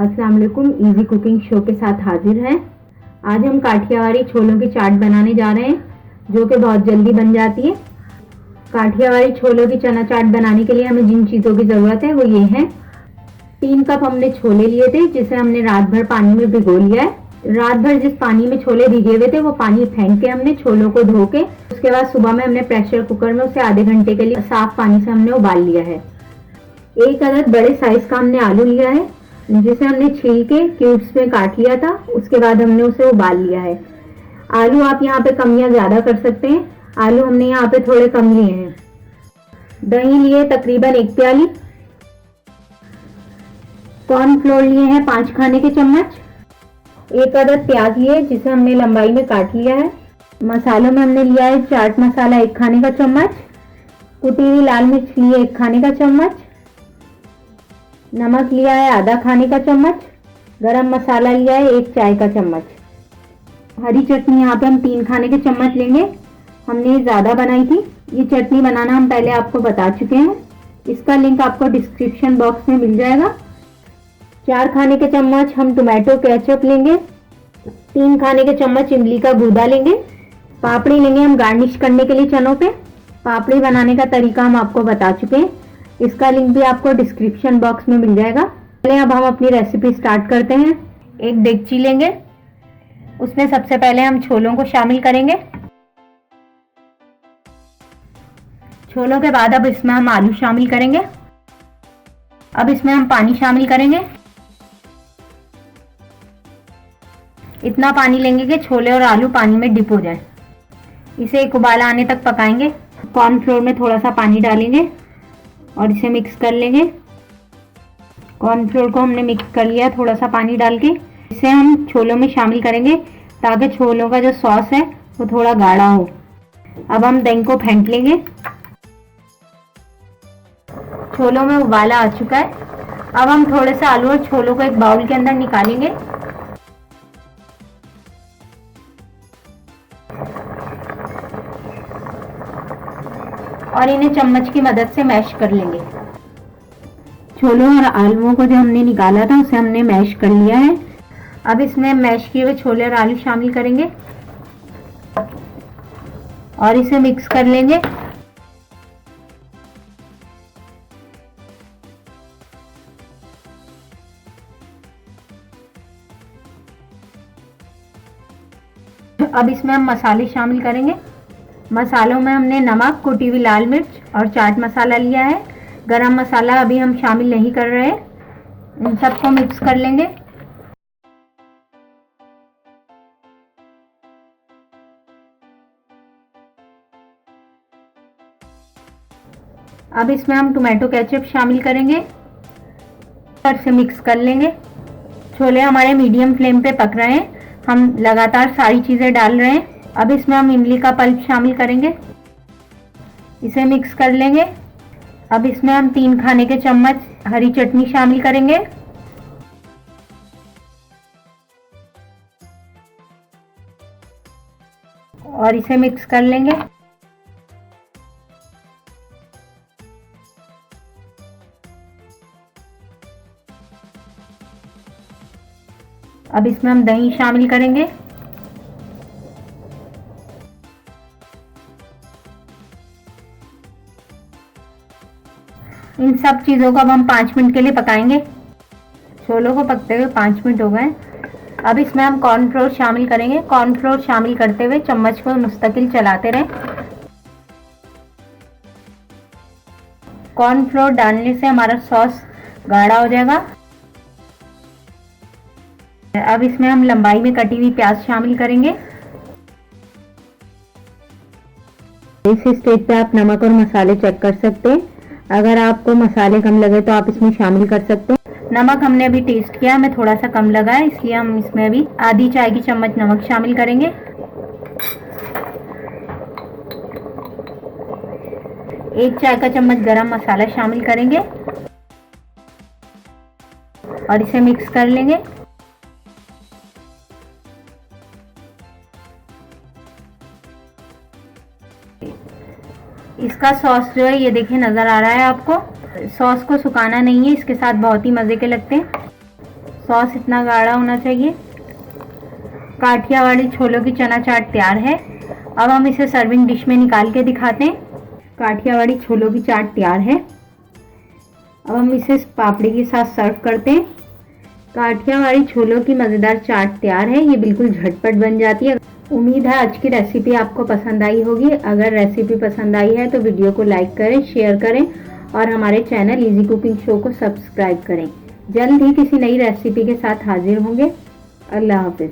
अस्सलाम वालेकुम। Easy cooking show के साथ हाजिर हैं। आज हम काठियावाड़ी छोलों की चाट बनाने जा रहे हैं, जो कि बहुत जल्दी बन जाती है। काठियावाड़ी छोलों की चना चाट बनाने के लिए हमें जिन चीज़ों की ज़रूरत है वो ये है। 3 कप हमने छोले लिए थे, जिसे हमने रात भर पानी में भिगो लिया है। रात भर जिस पानी में छोले भिगे हुए थे वो पानी फेंक के हमने छोलों को धो के उसके बाद सुबह में हमने प्रेशर कुकर में उसे आधे घंटे के लिए साफ पानी से हमने उबाल लिया है। 1 अदद बड़े साइज का हमने आलू लिया है, जिसे हमने छील के क्यूब्स में काट लिया था। उसके बाद हमने उसे उबाल लिया है। आलू आप यहाँ पे कम या ज्यादा कर सकते हैं। आलू हमने यहाँ पे थोड़े कम लिए हैं। दही लिए तकरीबन 1 प्याली। कॉर्नफ्लोर लिए हैं 5 खाने के चम्मच। 1 अदद प्याज लिए, जिसे हमने लंबाई में काट लिया है। मसालों में हमने लिया है चाट मसाला 1 खाने का चम्मच, कुटी हुई लाल मिर्च लिए 1 खाने का चम्मच, नमक लिया है आधा खाने का चम्मच, गरम मसाला लिया है 1 चाय का चम्मच। हरी चटनी यहाँ पे हम 3 खाने के चम्मच लेंगे। हमने ये ज़्यादा बनाई थी। ये चटनी बनाना हम पहले आपको बता चुके हैं, इसका लिंक आपको डिस्क्रिप्शन बॉक्स में मिल जाएगा। 4 खाने के चम्मच हम टोमेटो केचप लेंगे। 3 खाने के चम्मच इमली का गूदा लेंगे। पापड़ी लेंगे हम गार्निश करने के लिए चनों पे। पापड़ी बनाने का तरीका हम आपको बता चुके हैं, इसका लिंक भी आपको डिस्क्रिप्शन बॉक्स में मिल जाएगा। चलिए अब हम अपनी रेसिपी स्टार्ट करते हैं। एक देगची लेंगे, उसमें सबसे पहले हम छोलों को शामिल करेंगे। छोलों के बाद अब इसमें हम आलू शामिल करेंगे। अब इसमें हम पानी शामिल करेंगे। इतना पानी लेंगे कि छोले और आलू पानी में डिप हो जाए। इसे एक उबाला आने तक पकाएंगे। कॉर्नफ्लोर में थोड़ा सा पानी डालेंगे और इसे मिक्स कर लेंगे। कॉर्नफ्लोर को हमने मिक्स कर लिया थोड़ा सा पानी डाल के। इसे हम छोलों में शामिल करेंगे ताकि छोलों का जो सॉस है वो थोड़ा गाढ़ा हो। अब हम दही को फेंट लेंगे। छोलों में उबाला आ चुका है। अब हम थोड़े से आलू और छोलों को एक बाउल के अंदर निकालेंगे। और इन्हें चम्मच की मदद से मैश कर लेंगे। छोलों और आलूओं को जो हमने निकाला था उसे हमने मैश कर लिया है। अब इसमें मैश किए हुए छोले और आलू शामिल करेंगे और इसे मिक्स कर लेंगे। अब इसमें हम मसाले शामिल करेंगे। मसालों में हमने नमक, कुटी हुई लाल मिर्च और चाट मसाला लिया है। गरम मसाला अभी हम शामिल नहीं कर रहे हैं। इन सबको मिक्स कर लेंगे। अब इसमें हम टोमेटो केचप शामिल करेंगे और इसे मिक्स कर लेंगे। छोले हमारे मीडियम फ्लेम पे पक रहे हैं। हम लगातार सारी चीज़ें डाल रहे हैं। अब इसमें हम इमली का पल्प शामिल करेंगे, इसे मिक्स कर लेंगे। अब इसमें हम 3 खाने के चम्मच हरी चटनी शामिल करेंगे और इसे मिक्स कर लेंगे। अब इसमें हम दही शामिल करेंगे। इन सब चीज़ों को अब हम 5 मिनट के लिए पकाएंगे। छोलों को पकते हुए 5 मिनट हो गए। अब इसमें हम कॉर्नफ्लोर शामिल करेंगे। कॉर्नफ्लोर शामिल करते हुए चम्मच को मुस्तकिल चलाते रहें। कॉर्नफ्लोर डालने से हमारा सॉस गाढ़ा हो जाएगा। अब इसमें हम लंबाई में कटी हुई प्याज शामिल करेंगे। इस स्टेज पे आप नमक और मसाले चेक कर सकते हैं। अगर आपको मसाले कम लगे तो आप इसमें शामिल कर सकते हैं। नमक हमने अभी टेस्ट किया, हमें थोड़ा सा कम लगा है, इसलिए हम इसमें अभी आधी चाय की चम्मच नमक शामिल करेंगे। 1 चाय का चम्मच गरम मसाला शामिल करेंगे और इसे मिक्स कर लेंगे। इसका सॉस जो है ये देखिए नज़र आ रहा है आपको। सॉस को सुखाना नहीं है, इसके साथ बहुत ही मज़े के लगते हैं। सॉस इतना गाढ़ा होना चाहिए। काठियावाड़ी छोलों की चना चाट तैयार है। अब हम इसे सर्विंग डिश में निकाल के दिखाते हैं। काठियावाड़ी छोलों की चाट तैयार है। अब हम इसे पापड़ी के साथ सर्व करते हैं। काठियावाड़ी छोलों की मज़ेदार चाट तैयार है। ये बिल्कुल झटपट बन जाती है। उम्मीद है आज की रेसिपी आपको पसंद आई होगी। अगर रेसिपी पसंद आई है तो वीडियो को लाइक करें, शेयर करें और हमारे चैनल इजी कुकिंग शो को सब्सक्राइब करें। जल्द ही किसी नई रेसिपी के साथ हाजिर होंगे। अल्लाह हाफिज़।